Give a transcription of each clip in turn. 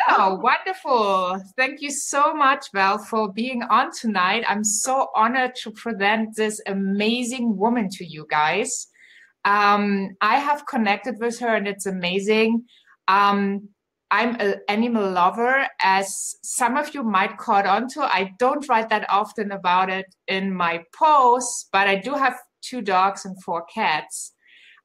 Oh, wonderful. Thank you so much, Val, for being on tonight. I'm so honored to present this amazing woman to you guys. I have connected with her and it's amazing. Um, I'm an animal lover, as some of you might caught on to. I don't write that often about it in my posts, but I do have 2 dogs and 4 cats.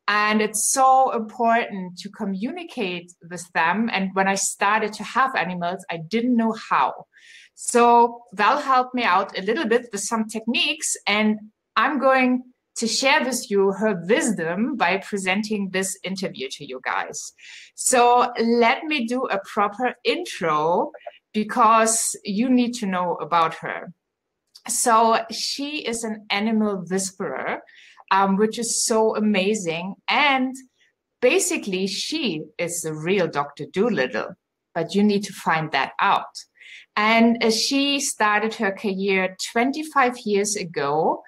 And it's so important to communicate with them. And when I started to have animals, I didn't know how. So Val helped me out a little bit with some techniques, and I'm going to share with you her wisdom by presenting this interview to you guys. So let me do a proper intro because you need to know about her. So she is an animal whisperer, which is so amazing. And basically, she is the real Dr. Dolittle, but you need to find that out. And she started her career 25 years ago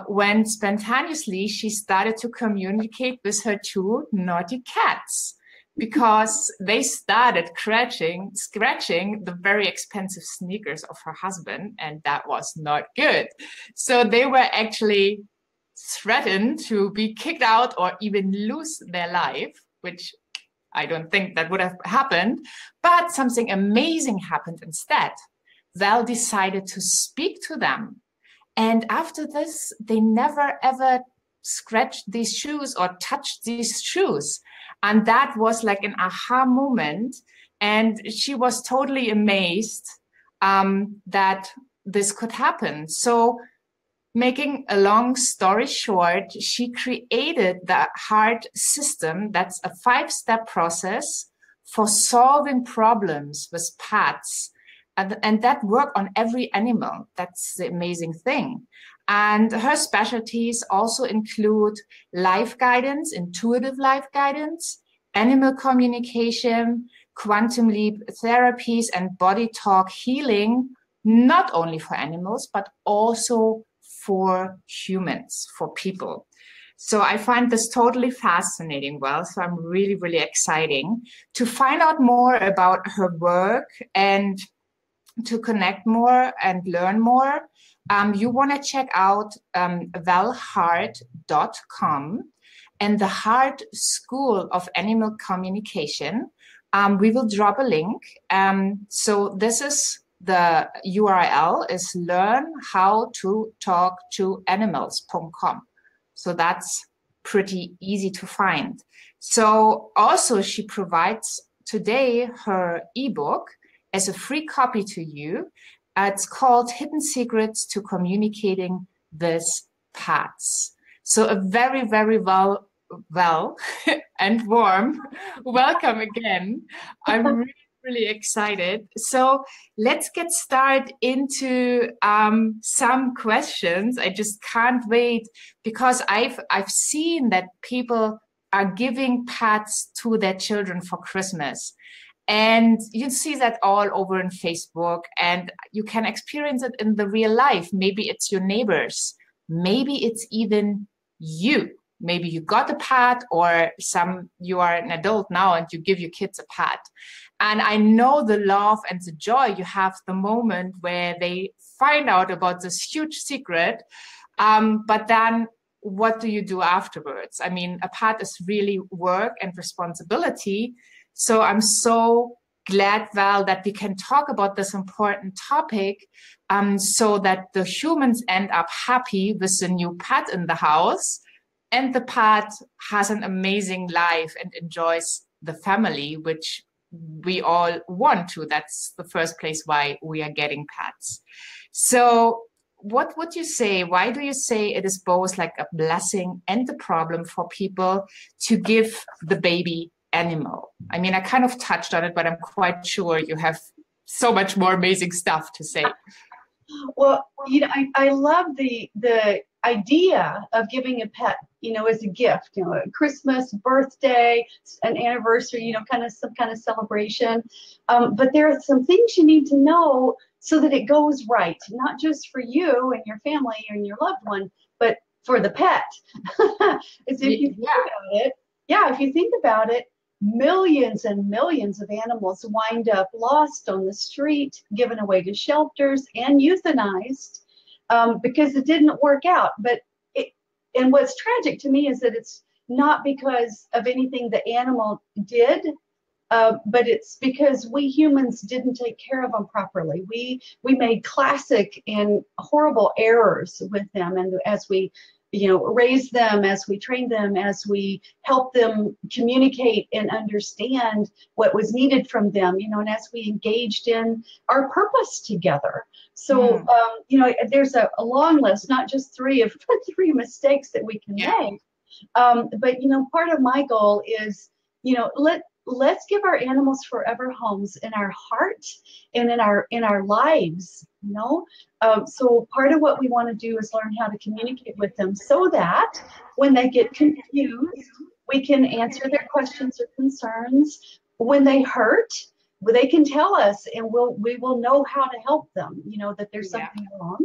when spontaneously she started to communicate with her 2 naughty cats because they started scratching the very expensive sneakers of her husband, and that was not good. So they were actually threatened to be kicked out or even lose their life, which I don't think that would have happened. But something amazing happened instead. Val decided to speak to them. And after this, they never ever scratched these shoes or touched these shoes. And that was like an aha moment. And she was totally amazed that this could happen. So making a long story short, she created the heart system. That's a 5-step process for solving problems with pets. And that work on every animal. That's the amazing thing. And her specialties also include life guidance, intuitive life guidance, animal communication, quantum leap therapies, and body talk healing, not only for animals, but also for humans, for people. So I find this totally fascinating, Well. So I'm really, really exciting to find out more about her work and to connect more and learn more. You want to check out valheart.com and the Heart School of Animal Communication. We will drop a link. So this is the URL is learnhowtotalktoanimals.com. So that's pretty easy to find. So also she provides today her ebook as a free copy to you. It's called Hidden Secrets to Communicating with Pets. So a very, very well and warm welcome again. I'm really, really excited. So let's get started into some questions. I just can't wait because I've seen that people are giving pets to their children for Christmas. And you see that all over in Facebook, and you can experience it in the real life. Maybe it's your neighbors. Maybe it's even you. Maybe you got a pet, or you are an adult now and you give your kids a pet. And I know the love and the joy you have the moment where they find out about this huge secret. But then what do you do afterwards? I mean, a pet is really work and responsibility. So I'm so glad, Val, that we can talk about this important topic so that the humans end up happy with the new pet in the house, and the pet has an amazing life and enjoys the family, which we all want to. That's the first place why we are getting pets. So what would you say? Why do you say it is both like a blessing and a problem for people to give the baby animal? I mean, I kind of touched on it, but I'm quite sure you have so much more amazing stuff to say. Well, I love the idea of giving a pet, as a gift, a Christmas, birthday, an anniversary, kind of some kind of celebration. But there are some things you need to know so that it goes right, not just for you and your family and your loved one, but for the pet. If you think about it, millions and millions of animals wind up lost on the street, given away to shelters, and euthanized because it didn't work out. And what's tragic to me is that it's not because of anything the animal did, but it's because we humans didn't take care of them properly. We made classic and horrible errors with them, and as we raised them, as we trained them, as we helped them communicate and understand what was needed from them, and as we engaged in our purpose together. So, there's a long list, not just three mistakes that we can make. But, part of my goal is, let's give our animals forever homes in our heart and in our lives, So part of what we want to do is learn how to communicate with them so that when they get confused, we can answer their questions or concerns. When they hurt, they can tell us, and we will know how to help them, that there's something wrong.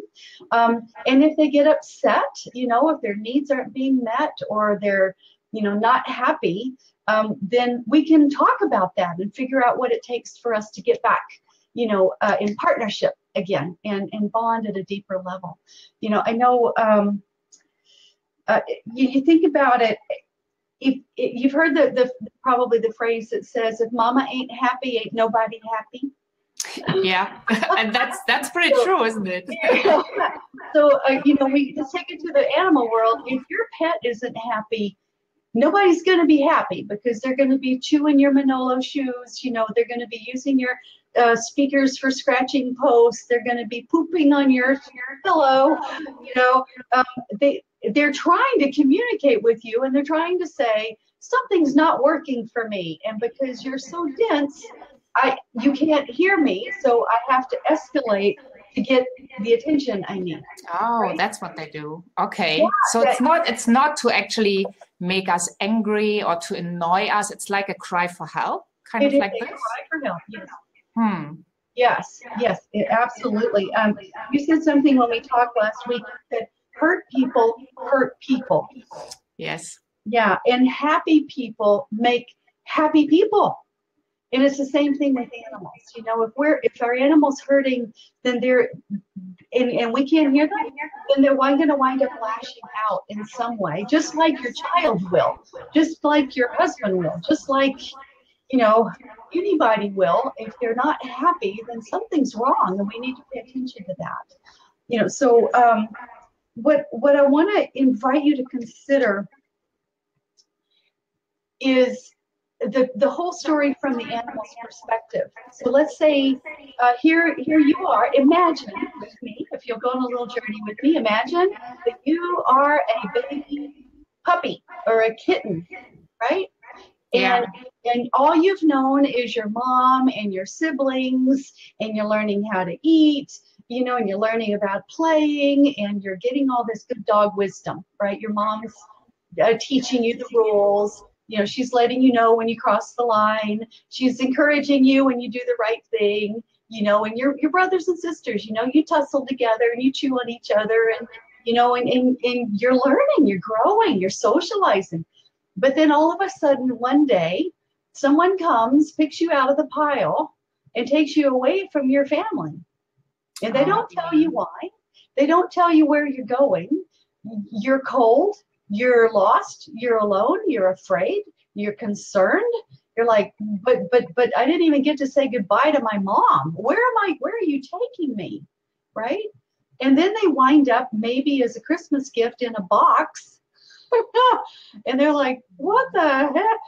And if they get upset, if their needs aren't being met or they're, not happy, then we can talk about that and figure out what it takes for us to get back, in partnership again and bond at a deeper level. I know you think about it. If you've heard probably the phrase that says, "If mama ain't happy, ain't nobody happy." Yeah, and that's pretty true, isn't it? So we just take it to the animal world. If your pet isn't happy, nobody's going to be happy, because they're going to be chewing your Manolo shoes. They're going to be using your speakers for scratching posts. They're going to be pooping on your pillow. They're trying to communicate with you, and they're trying to say, something's not working for me, and because you're so dense, you can't hear me, so I have to escalate to get the attention I need. Oh, right? That's what they do. Okay, so it's not to actually make us angry or to annoy us. It's like a cry for help, kind of like this. Cry for help. Yes. Yes, absolutely. You said something when we talked last week that hurt people hurt people. Yes. Yeah, and happy people make happy people. And it's the same thing with animals. If our animal's hurting, then and we can't hear them, then they're going to wind up lashing out in some way, just like your child will, just like your husband will, just like anybody will. If they're not happy, then something's wrong, and we need to pay attention to that. So what I want to invite you to consider is the whole story from the animal's perspective. So let's say here you are. Imagine with me, if you'll go on a little journey with me, imagine that you are a baby puppy or a kitten, right? Yeah. And all you've known is your mom and your siblings, and you're learning how to eat, and you're learning about playing, and you're getting all this good dog wisdom, right? Your mom's teaching you the rules. She's letting you know when you cross the line. She's encouraging you when you do the right thing. And your brothers and sisters, you tussle together and you chew on each other, and and you're learning, you're growing, you're socializing. But then all of a sudden, one day, someone comes, picks you out of the pile, and takes you away from your family. And they don't tell you why. They don't tell you where you're going. You're cold. You're lost, you're alone, you're afraid, you're concerned. You're like, but I didn't even get to say goodbye to my mom. Where are you taking me? Right? And then they wind up maybe as a Christmas gift in a box. And they're like, what the heck?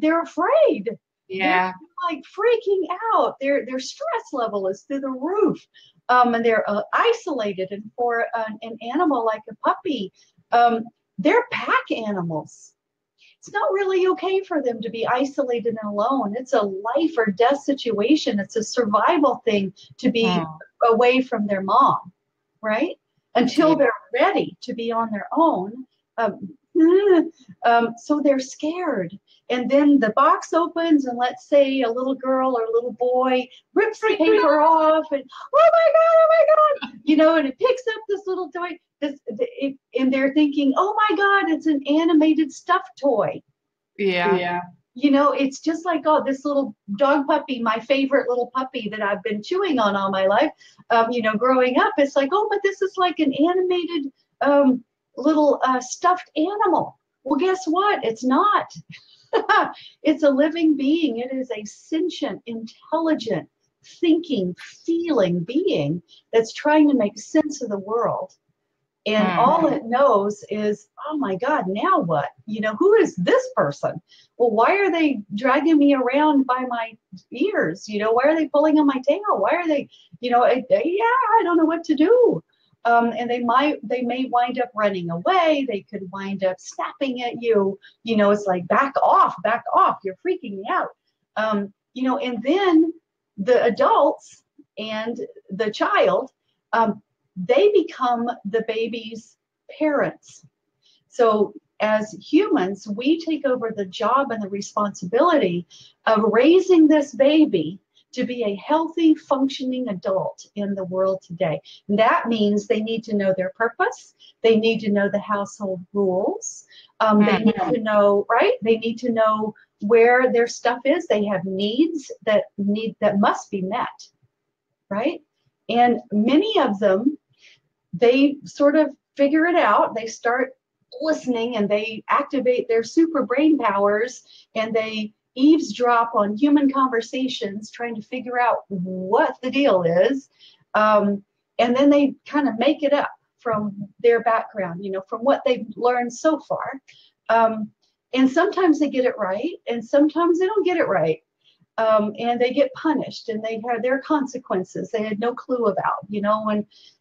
They're afraid. Yeah. They're like freaking out. Their stress level is through the roof. And they're isolated. And for an animal like a puppy, they're pack animals. It's not really okay for them to be isolated and alone. It's a life or death situation. It's a survival thing to be away from their mom, right? Until they're ready to be on their own. So they're scared. And then the box opens, and let's say a little girl or a little boy rips the paper off, and oh my God, and it picks up this little toy. and they're thinking, oh my God, it's an animated stuffed toy. Yeah. You know, it's just like, oh, this little dog puppy, my favorite little puppy that I've been chewing on all my life, you know, growing up. It's like, oh, but this is like an animated little stuffed animal. Well, guess what? It's not. It's a living being. It is a sentient, intelligent, thinking, feeling being that's trying to make sense of the world. And all it knows is, oh my God, now what? You know, who is this person? Well, why are they dragging me around by my ears? You know, why are they pulling on my tail? Why are they, you know, I don't know what to do. And they may wind up running away. They could wind up snapping at you. You know, it's like, back off, you're freaking me out. You know, and then the adults and the child, they become the baby's parents. So as humans, we take over the job and the responsibility of raising this baby to be a healthy, functioning adult in the world today. And that means they need to know their purpose. They need to know the household rules. They need to know, right? They need to know where their stuff is. They have needs that must be met, right? And many of them, they sort of figure it out. They start listening and they activate their super brain powers and they eavesdrop on human conversations, trying to figure out what the deal is. And then they kind of make it up from their background, you know, from what they've learned so far. And sometimes they get it right and sometimes they don't get it right. And they get punished and they have their consequences they had no clue about, you know,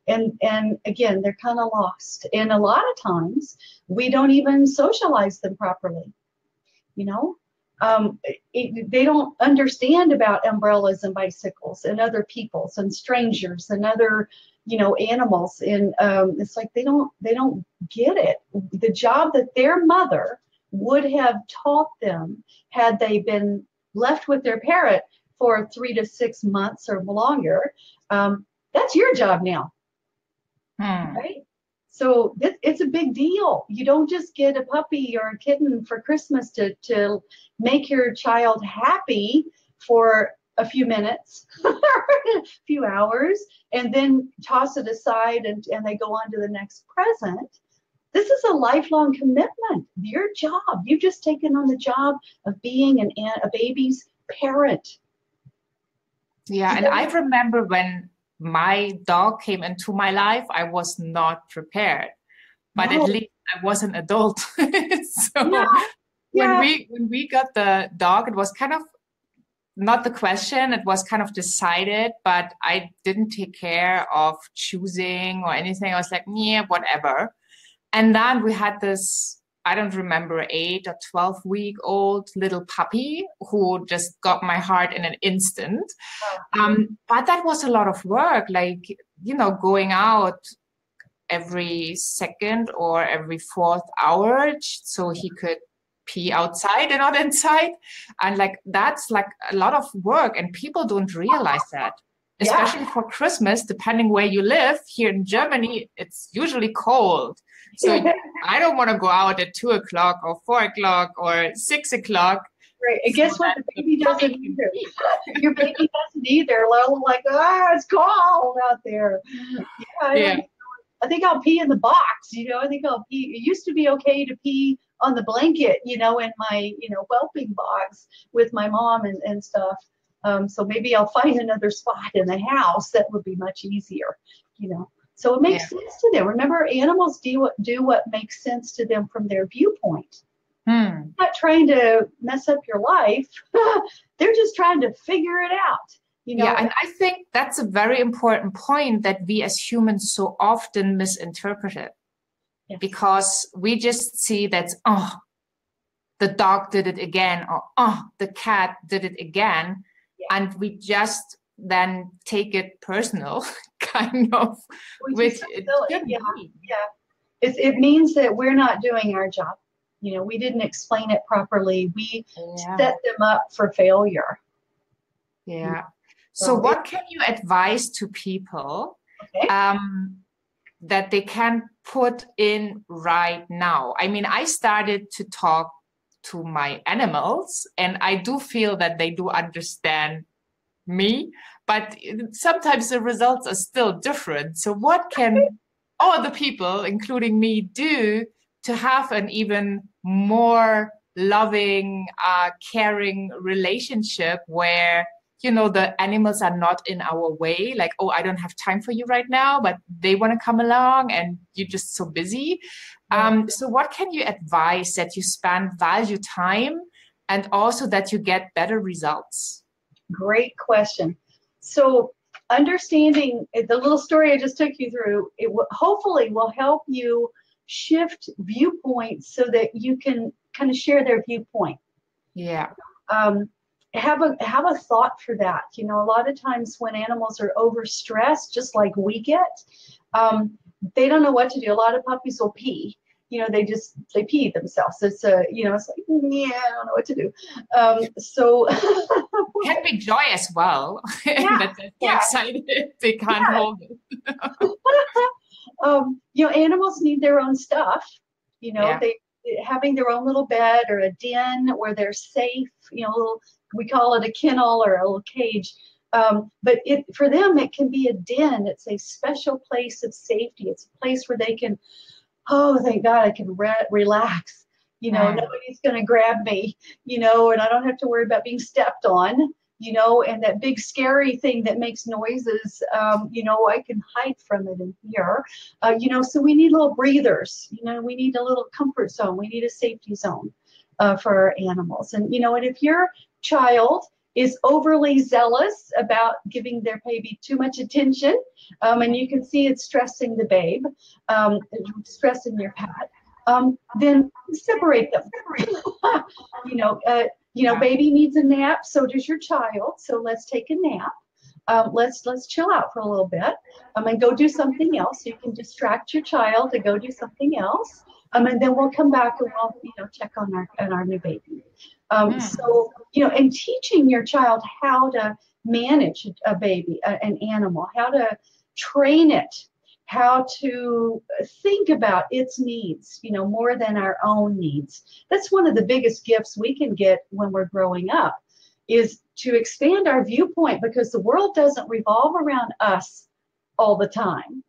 and again, they're kind of lost. And a lot of times we don't even socialize them properly, you know. They don't understand about umbrellas and bicycles and other peoples and strangers and other, you know, animals. And it's like they don't get it. The job that their mother would have taught them had they been left with their parent for 3 to 6 months or longer, that's your job now, right? So it's a big deal. You don't just get a puppy or a kitten for Christmas to make your child happy for a few minutes, a few hours, and then toss it aside and they go on to the next present. This is a lifelong commitment. Your job. You've just taken on the job of being a baby's parent. Yeah, and I remember when my dog came into my life, I was not prepared, but at least I was an adult. So when we got the dog, it was kind of not the question, it was kind of decided, but I didn't take care of choosing or anything. I was like, yeah, whatever. And then we had this, I don't remember, 8 or 12-week-old little puppy who just got my heart in an instant. But that was a lot of work, like, you know, going out every second or every fourth hour so he could pee outside and not inside. And like, that's like a lot of work and people don't realize that. Especially for Christmas, depending where you live. Here in Germany, it's usually cold. So I don't want to go out at 2 o'clock or 4 o'clock or 6 o'clock. Right. And guess what? The baby doesn't either. Your baby doesn't either. Like, it's cold out there. I think I'll pee in the box. You know, I think I'll pee. It used to be okay to pee on the blanket, you know, in my, you know, whelping box with my mom and stuff. So maybe I'll find another spot in the house that would be much easier, you know. So it makes sense to them. Remember, animals do what makes sense to them from their viewpoint. Not trying to mess up your life. They're just trying to figure it out. You know? Yeah, and I think that's a very important point that we as humans so often misinterpret it. Yes. Because we just see that, oh, the dog did it again, or oh, the cat did it again. And we just then take it personal, kind of. Which it means that we're not doing our job. You know, we didn't explain it properly. We set them up for failure. Yeah. So what can you advise to people that they can put in right now. I mean, I started to talk to my animals, and I do feel that they do understand me, but sometimes the results are still different. So what can all the people, including me, do to have an even more loving, caring relationship where, you know, the animals are not in our way, like, oh, I don't have time for you right now, but they want to come along and you're just so busy. So what can you advise that you spend value time and also that you get better results? Great question. So understanding the little story I just took you through, hopefully will help you shift viewpoints so that you can kind of share their viewpoint. Yeah. Have a thought for that. You know, a lot of times when animals are overstressed, just like we get, they don't know what to do. A lot of puppies will pee. You know, they pee themselves. It's you know, it's like, yeah, I don't know what to do. So Can be joy as well. Yeah, That they're so excited they can't hold it. You know, animals need their own stuff. You know, they having their own little bed or a den where they're safe. You know, we call it a kennel or a little cage. But for them, it can be a den. It's a special place of safety. It's a place where they can, oh, thank God, I can relax. You know, nobody's going to grab me, you know, and I don't have to worry about being stepped on, you know, and that big scary thing that makes noises, you know, I can hide from it in here. You know, so we need little breathers, you know, we need a little comfort zone. We need a safety zone for our animals. And, you know, and if your child is overly zealous about giving their baby too much attention, and you can see it's stressing the babe, stressing your pet, then separate them. You know, baby needs a nap, so does your child. So let's take a nap. Let's chill out for a little bit, and go do something else. You can distract your child to go do something else, and then we'll come back and we'll, you know, check on our new baby. So, you know, and teaching your child how to manage a baby, an animal, how to train it, how to think about its needs, you know, more than our own needs. That's one of the biggest gifts we can get when we're growing up, is to expand our viewpoint, because the world doesn't revolve around us all the time.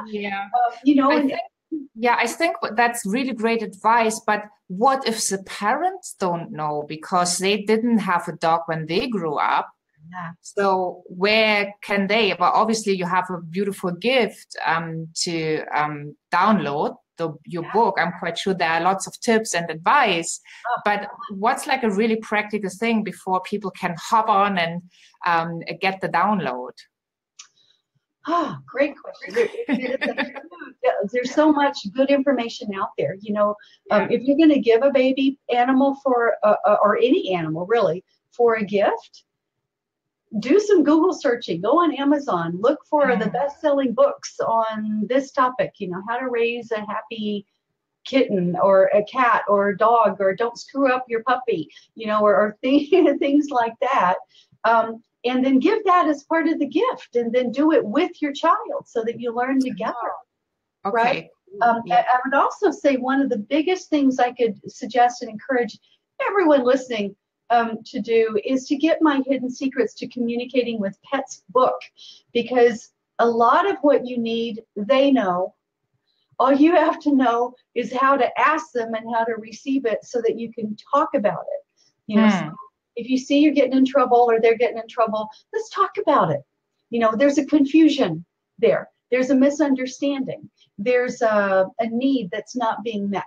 Yeah. You know, I think that's really great advice. But what if the parents don't know because they didn't have a dog when they grew up? Yeah. So where can they? Well, obviously you have a beautiful gift to download your book. I'm quite sure there are lots of tips and advice. But what's like a really practical thing before people can hop on and get the download? Oh, great question. There's so much good information out there. You know, if you're going to give a baby animal or any animal really for a gift, do some Google searching. Go on Amazon. Look for the best-selling books on this topic. You know, how to raise a happy kitten or a cat or a dog, or don't screw up your puppy. You know, or things like that. And then give that as part of the gift, and then do it with your child so that you learn together. Okay. Right? I would also say one of the biggest things I could suggest and encourage everyone listening to do is to get My Hidden Secrets to Communicating with Pets book, because a lot of what you need, they know. All you have to know is how to ask them and how to receive it so that you can talk about it. You know, so if you see you're getting in trouble or they're getting in trouble, let's talk about it. You know, there's a confusion there. There's a misunderstanding. There's a need that's not being met,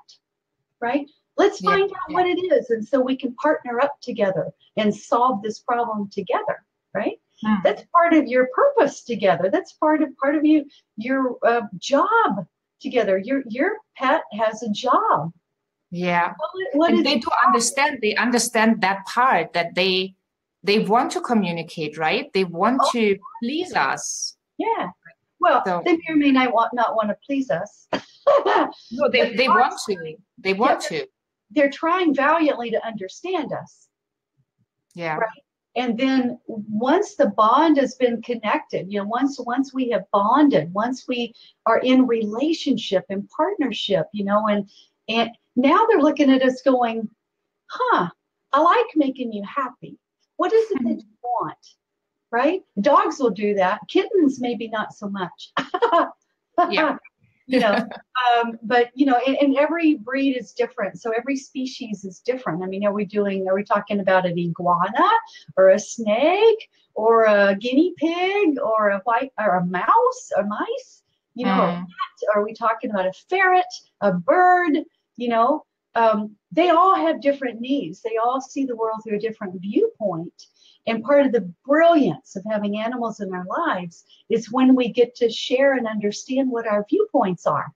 right? Let's find out what it is, and so we can partner up together and solve this problem together, right? That's part of your purpose together. That's part of your job together. Your pet has a job. Yeah. And they do understand. They understand that part, that they want to communicate, right? They want to please us. Yeah. Well, they may or may not want to please us. No, they want to. They want to. They're trying valiantly to understand us. Yeah. Right. And then once the bond has been connected, you know, once we have bonded, once we are in relationship and partnership, you know, and now they're looking at us going, huh, I like making you happy. What is it that you want? Right? Dogs will do that. Kittens, maybe not so much. Yeah. You know, but you know, and every breed is different. So every species is different. I mean, are we talking about an iguana or a snake or a guinea pig or a mouse or mice? You know, or are we talking about a ferret, a bird? You know, they all have different needs. They all see the world through a different viewpoint. And part of the brilliance of having animals in our lives is when we get to share and understand what our viewpoints are.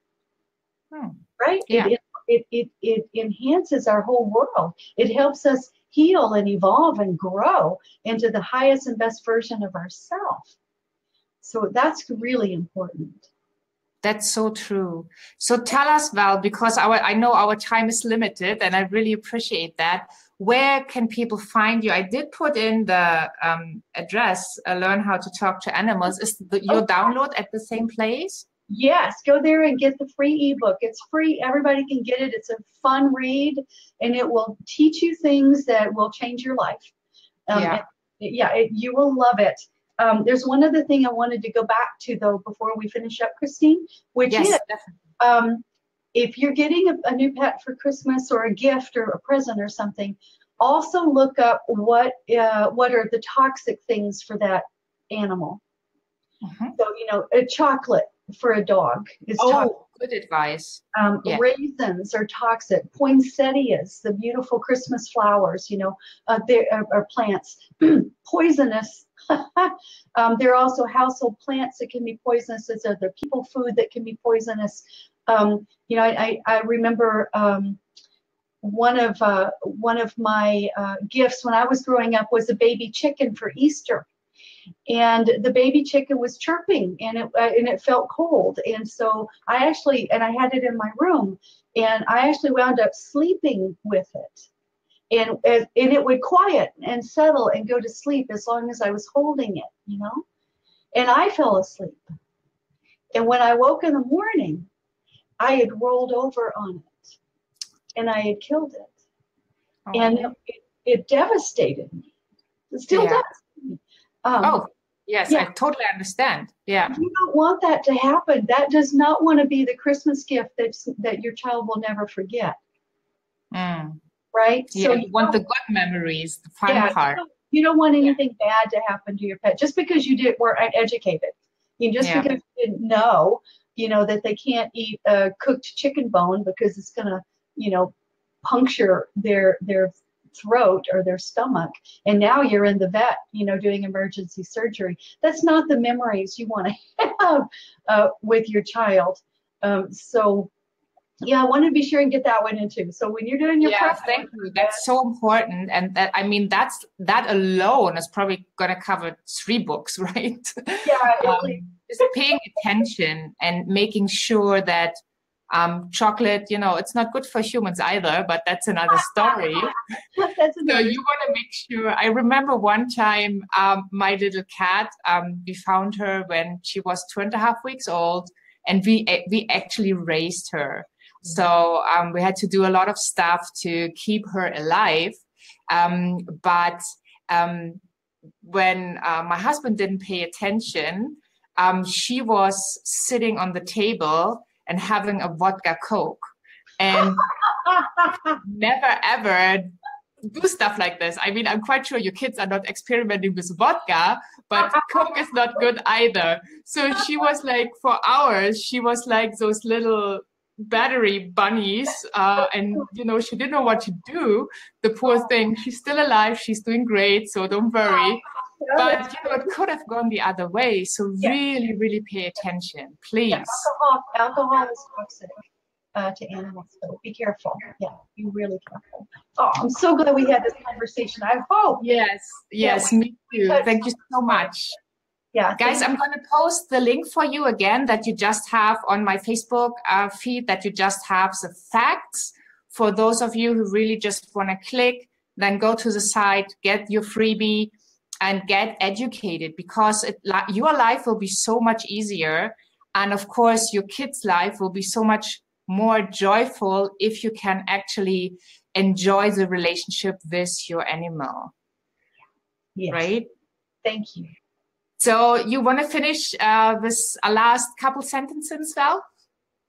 Right? Yeah. It enhances our whole world. It helps us heal and evolve and grow into the highest and best version of ourselves. So that's really important. That's so true. So tell us, Val, because I know our time is limited, and I really appreciate that. Where can people find you? I did put in the address, Learn How to Talk to Animals. Is your download at the same place? Yes, go there and get the free ebook. It's free. Everybody can get it. It's a fun read, and it will teach you things that will change your life. You will love it. There's one other thing I wanted to go back to, though, before we finish up, Christine, which is if you're getting a new pet for Christmas or a gift or a present or something, also look up what are the toxic things for that animal. So, you know, a chocolate for a dog is toxic. Good advice. Raisins are toxic. Poinsettias, the beautiful Christmas flowers, you know, they are plants. Poisonous. There are also household plants that can be poisonous. There's other people food that can be poisonous. You know, I remember one of my gifts when I was growing up was a baby chicken for Easter. And the baby chicken was chirping, and it felt cold. And so I had it in my room, and I actually wound up sleeping with it. And it would quiet and settle and go to sleep as long as I was holding it, you know. And I fell asleep. And when I woke in the morning, I had rolled over on it, and I had killed it. And it devastated me. It still does. Yes, I totally understand. Yeah. You don't want that to happen. That does not want to be the Christmas gift that your child will never forget. Right? Yeah, so you want the good memories, the fun part. You don't want anything bad to happen to your pet just because you weren't educated. You know, just because you didn't know, you know, that they can't eat a cooked chicken bone because it's going to, you know, puncture their throat or their stomach, and now you're in the vet, you know, doing emergency surgery. That's not the memories you want to have with your child. So yeah, I wanted to be sure and get that one in too. So when you're doing your prep, thank you. That's so important, and that, I mean, that alone is probably going to cover 3 books, right? Yeah, just paying attention and making sure that chocolate, you know, it's not good for humans either, but that's another story. So you want to make sure. I remember one time my little cat, we found her when she was 2.5 weeks old, and we actually raised her. So we had to do a lot of stuff to keep her alive. But when my husband didn't pay attention, she was sitting on the table and having a vodka Coke, and never ever do stuff like this. I mean, I'm quite sure your kids are not experimenting with vodka, but Coke is not good either. So she was like, for hours, she was like those little battery bunnies, and you know, she didn't know what to do. The poor thing. She's still alive. She's doing great, so don't worry. But you know, it could have gone the other way. So really, really pay attention, please. Yeah, alcohol is toxic to animals, so be careful. Yeah, be really careful. Oh, I'm so glad we had this conversation. I hope. Yes, me too. Thank you so much. Yeah, guys, I'm going to post the link for you again that you just have on my Facebook feed, that you just have the facts. For those of you who really just want to click, then go to the site, get your freebie. and get educated, because your life will be so much easier. And of course, your kids' life will be so much more joyful if you can actually enjoy the relationship with your animal. Yes. Right? Thank you. So you want to finish with a last couple sentences, Val?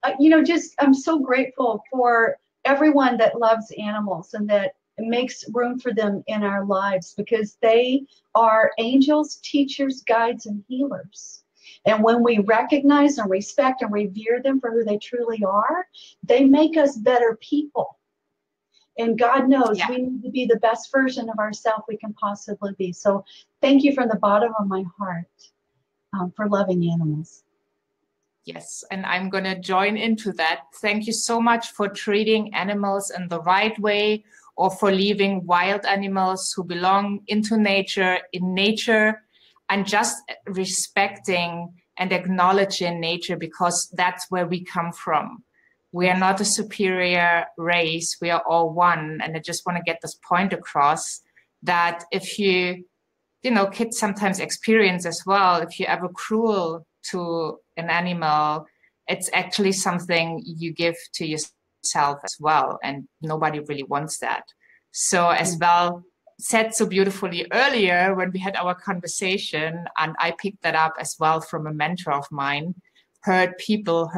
I'm so grateful for everyone that loves animals and that makes room for them in our lives, because they are angels, teachers, guides, and healers. And when we recognize and respect and revere them for who they truly are, they make us better people. And God knows we need to be the best version of ourselves we can possibly be. So thank you from the bottom of my heart for loving animals. Yes, and I'm going to join into that. Thank you so much for treating animals in the right way, or for leaving wild animals who belong into nature, in nature, and just respecting and acknowledging nature, because that's where we come from. We are not a superior race. We are all one. And I just want to get this point across, that if you kids sometimes experience as well, if you're ever cruel to an animal, it's actually something you give to yourself as well. And nobody really wants that. So as Val said so beautifully earlier when we had our conversation, and I picked that up as well from a mentor of mine, hurt people,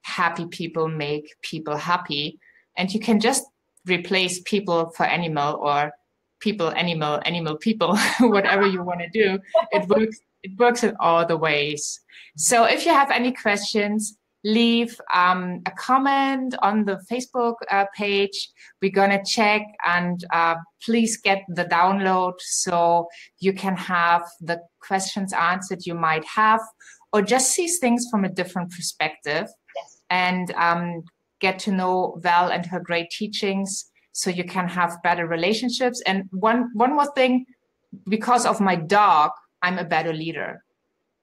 happy people make people happy. And you can just replace people for animal, or people, animal, animal, people, whatever you want to do. It works in all the ways. So if you have any questions, leave a comment on the Facebook page. We're going to check, and please get the download so you can have the questions answered you might have, or just see things from a different perspective. Yes. And get to know Val and her great teachings, so you can have better relationships. And one more thing, because of my dog, I'm a better leader.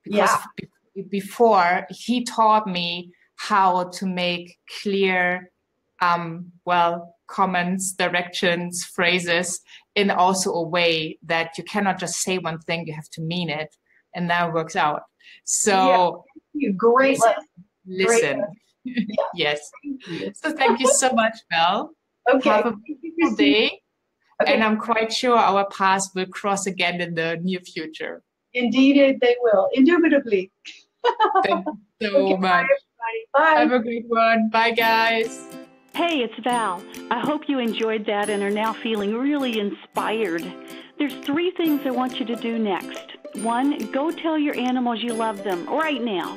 Because before, he taught me how to make clear, comments, directions, phrases, in also a way that you cannot just say one thing, you have to mean it, and that works out. So great listen. Yes. So thank you so much, Val. Okay. Have a beautiful day. Okay. And I'm quite sure our paths will cross again in the near future. Indeed, they will. Indubitably. Thank you so much. Bye. Have a great one. Bye, guys. Hey, it's Val. I hope you enjoyed that and are now feeling really inspired. There's 3 things I want you to do next. 1, go tell your animals you love them right now.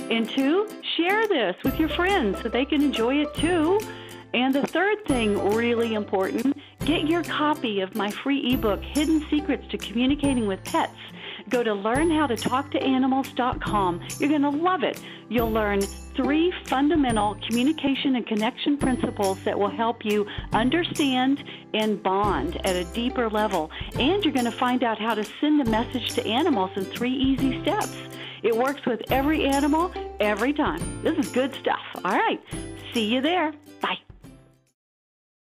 And 2, share this with your friends so they can enjoy it too. And the 3rd thing, really important, get your copy of my free ebook, Hidden Secrets to Communicating with Pets. Go to learnhowtotalktoanimals.com. You're going to love it. You'll learn 3 fundamental communication and connection principles that will help you understand and bond at a deeper level. And you're going to find out how to send a message to animals in 3 easy steps. It works with every animal, every time. This is good stuff. All right. See you there. Bye.